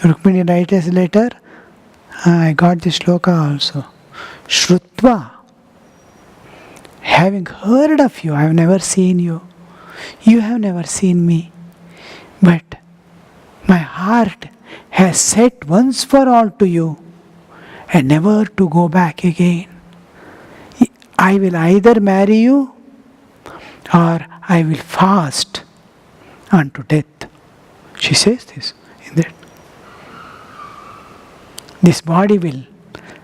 Rukmini writes as letter. I got this shloka also. Shrutva. Having heard of you, I have never seen you. You have never seen me. But my heart has set once for all to you and never to go back again. I will either marry you or I will fast unto death. She says this in that. This body will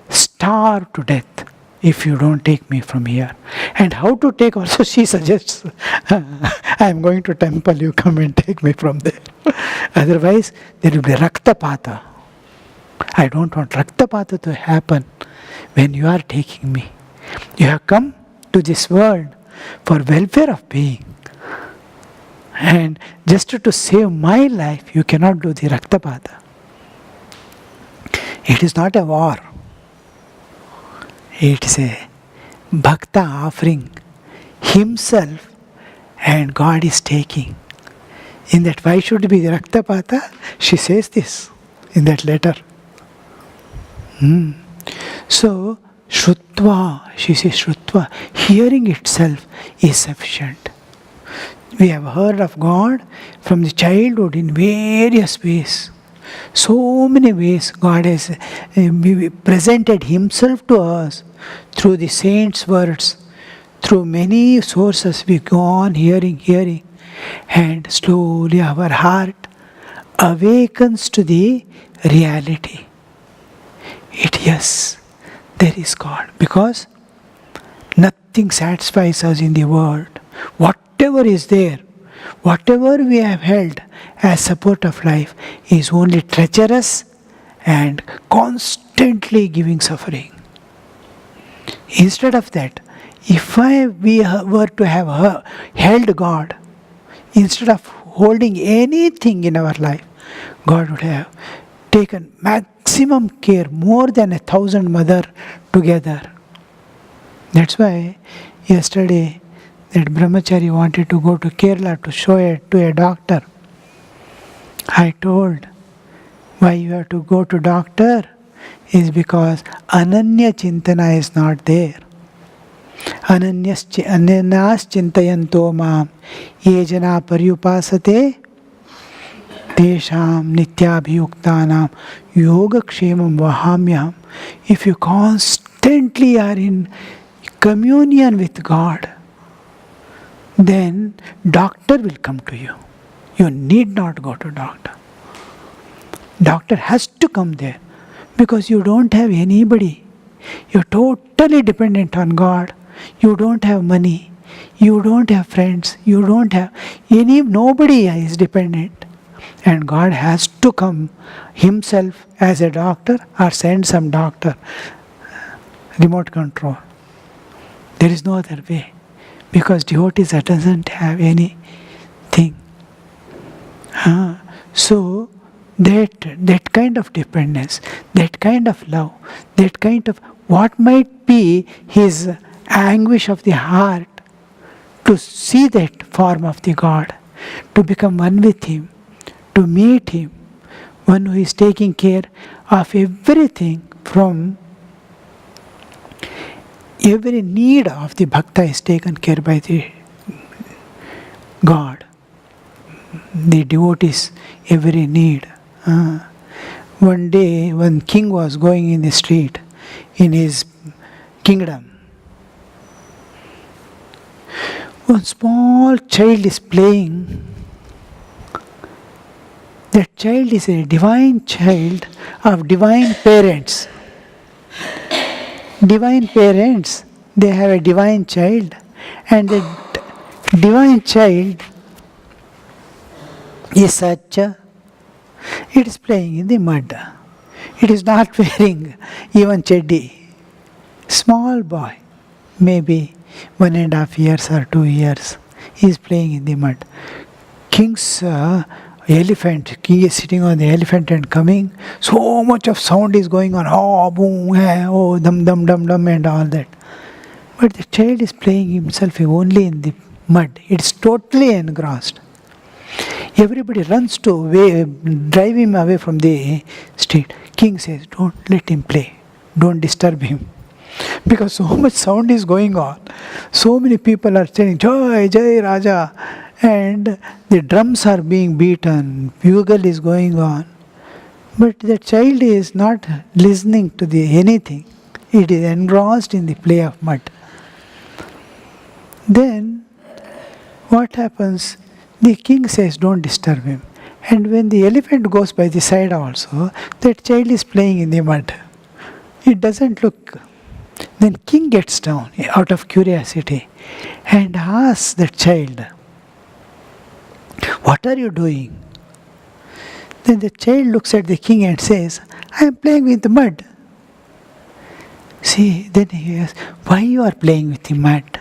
starve to death if you don't take me from here. And how to take also she suggests. I am going to temple, you come and take me from there. Otherwise there will be Raktapata. I don't want Raktapata to happen when you are taking me. You have come to this world for welfare of being. And just to save my life, you cannot do the Raktapata. It is not a war. It is a Bhakta offering himself and God is taking. In that, why should be the Raktapata? She says this in that letter. So, Shrutva, she says Shrutva, hearing itself is sufficient. We have heard of God from the childhood in various ways. So many ways God has presented Himself to us through the saints' words. Through many sources we go on hearing, and slowly our heart awakens to the reality. Yes, there is God, because nothing satisfies us in the world. Whatever is there, whatever we have held as support of life is only treacherous and constantly giving suffering. Instead of that, if we were to have held God, instead of holding anything in our life, God would have taken maximum care, more than 1,000 mothers together. That's why yesterday that brahmachari wanted to go to Kerala to show it to a doctor. I told, why you have to go to doctor is because Ananya Chintana is not there. Ananyas Chintayanto Mam Ye Jana Paryupasate Tesham Nityabhiyuktanam Yoga Kshemam Vahamyam. If you constantly are in communion with God, then doctor will come to you. You need not go to doctor. Doctor has to come there because you don't have anybody. You're totally dependent on God. You don't have money. You don't have friends. You don't have nobody is dependent. And God has to come Himself as a doctor or send some doctor. Remote control. There is no other way. Because devotees doesn't have anything. So that kind of dependence, that kind of love, that kind of what might be his anguish of the heart, to see that form of the God, to become one with Him, to meet Him, one who is taking care of everything, from every need of the bhakta is taken care by the God. The devotees, every need. One day, one king was going in the street in his kingdom. One small child is playing. That child is a divine child of divine parents. Divine parents, they have a divine child, and that divine child is such a, it is playing in the mud. It is not wearing even cheddi. Small boy, maybe 1.5 years or 2 years, he is playing in the mud. King's elephant, king is sitting on the elephant and coming, so much of sound is going on, oh boom, oh dum dum dum dum and all that. But the child is playing himself only in the mud. It's totally engrossed. Everybody runs to drive him away from the street. King says, don't let him play. Don't disturb him. Because so much sound is going on. So many people are saying, Jai, Jai, Raja. And the drums are being beaten. Bugle is going on. But the child is not listening to anything. It is engrossed in the play of mud. Then, what happens? The king says, don't disturb him. And when the elephant goes by the side also, that child is playing in the mud. It doesn't look. Then king gets down out of curiosity and asks the child, what are you doing? Then the child looks at the king and says, I am playing with the mud. See, then he asks, why you are playing with the mud?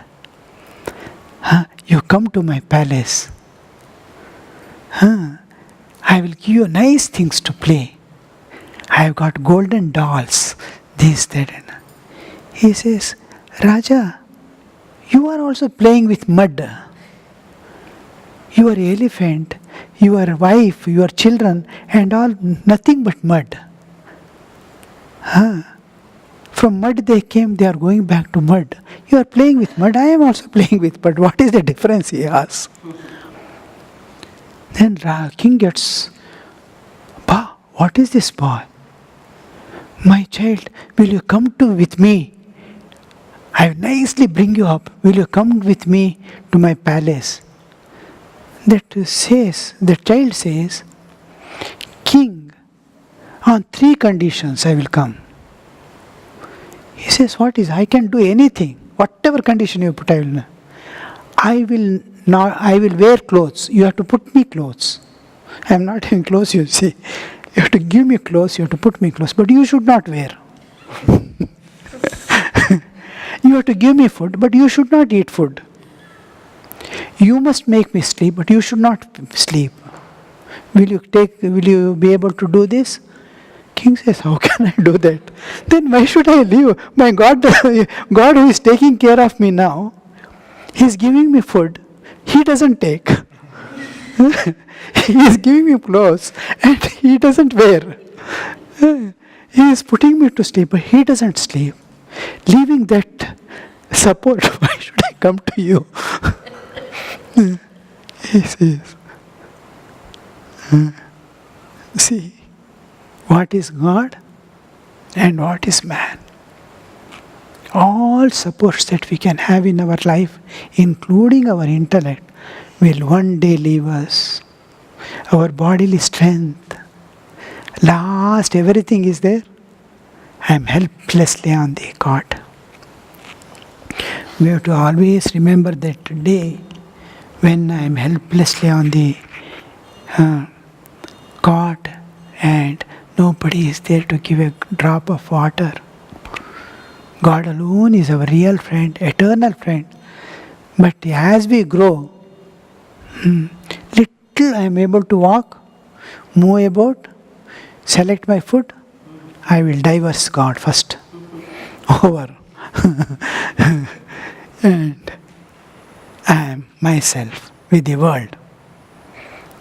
You come to my palace. I will give you nice things to play. I have got golden dolls, this, that, and that. He says, Raja, you are also playing with mud. Your elephant, your wife, your children, and all, nothing but mud. From mud they came, they are going back to mud. You are playing with mud, I am also playing with mud. What is the difference, he asks. Then king gets, what is this boy? My child, will you come with me? I will nicely bring you up. Will you come with me to my palace? The child says, King, on 3 conditions I will come. He says, what is? I can do anything. Whatever condition you put, I will wear clothes. You have to put me clothes. I am not having clothes, you see. You have to give me clothes, you have to put me clothes. But you should not wear. You have to give me food, but you should not eat food. You must make me sleep, but you should not sleep. Will you be able to do this? King says, how can I do that? Then why should I leave? My God, God who is taking care of me now, He is giving me food. He doesn't take. He is giving me clothes and He doesn't wear. He is putting me to sleep, but He doesn't sleep. Leaving that support, why should I come to you? He says, see, what is God and what is man? All supports that we can have in our life, including our intellect, will one day leave us. Our bodily strength, last everything is there. I am helplessly on the cot. We have to always remember that day when I am helplessly on the cot and nobody is there to give a drop of water. God alone is our real friend, eternal friend. But as we grow, little I am able to walk, move about, select my food, I will divorce God first. Over. And I am myself with the world.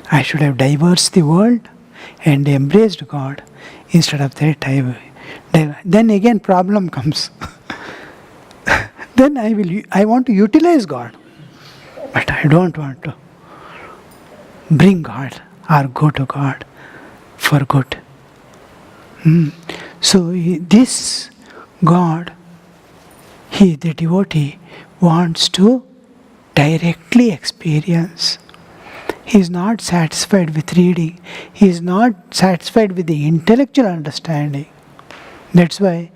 I should have divorced the world and embraced God. Instead of that, then again problem comes. Then I want to utilize God. But I don't want to bring God or go to God for good. So this God, the devotee, wants to directly experience. He is not satisfied with reading. He is not satisfied with the intellectual understanding. That's why